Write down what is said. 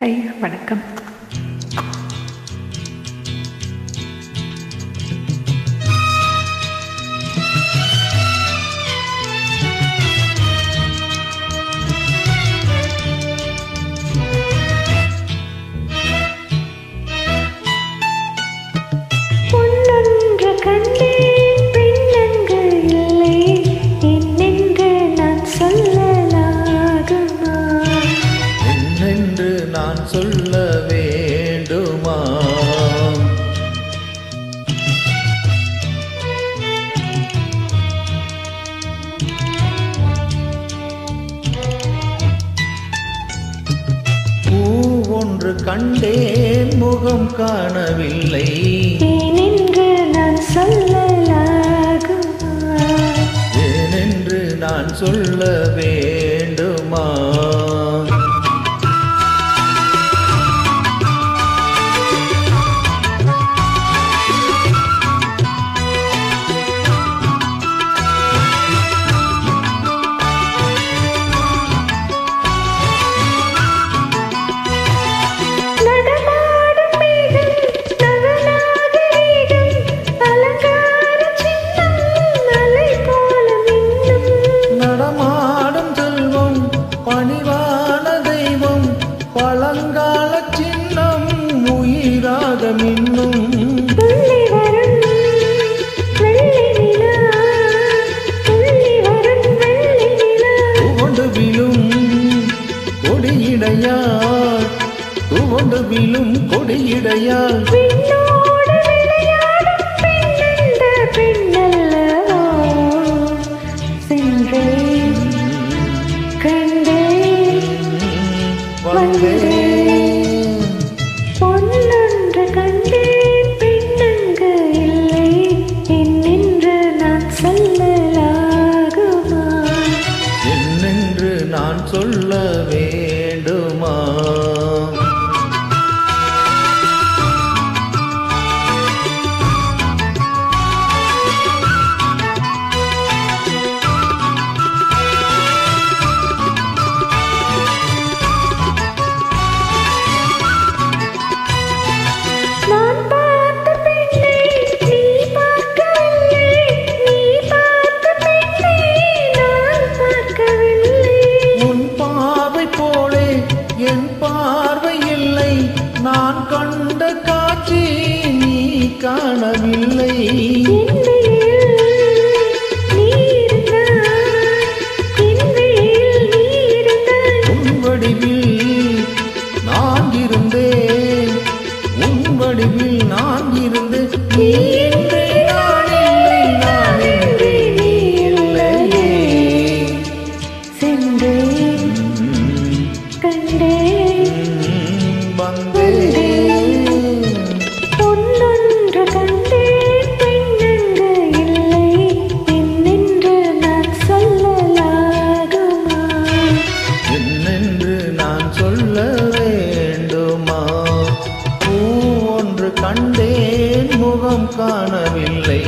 ஐயா வணக்கம். சொல்ல வேண்டுமா? பூ ஒன்று கண்டேன் முகம் காணவில்லை, ஏனென்று நான் சொல்லலாகுமா? ஏனென்று நான் சொல்ல வேண்டுமா? பணிவான தெய்வம் பழங்கால சின்னம் உயிராக மின்னும் துவண்டு விழும் கொடியிடையால், துவண்டு விழும் கொடியிடையால் பொன்னொன்று கண்டேன் பெண்ணங்கு இல்லை, என்னென்று நான் சொல்லலாகுமா? என்னென்று நான் சொல்ல வேண்டுமா? என் பார்வை இல்லை, நான் கண்ட காட்சி நீ காணவில்லை. உன் வடிவில் நான் இருந்தேன், உன் வடிவில் நான் இருந்தேன். நீ என்றே நான் இல்லை, நான் என்றே நீ இல்லையே. சென்றேன் பொன்னொன்று கண்டேன் பெண்ணங்கு இல்லை, என்னென்று நான் சொல்லலாகுமா? என்னென்று நான் சொல்ல வேண்டுமா? பூ ஒன்று கண்டேன் முகம் காணவில்லை,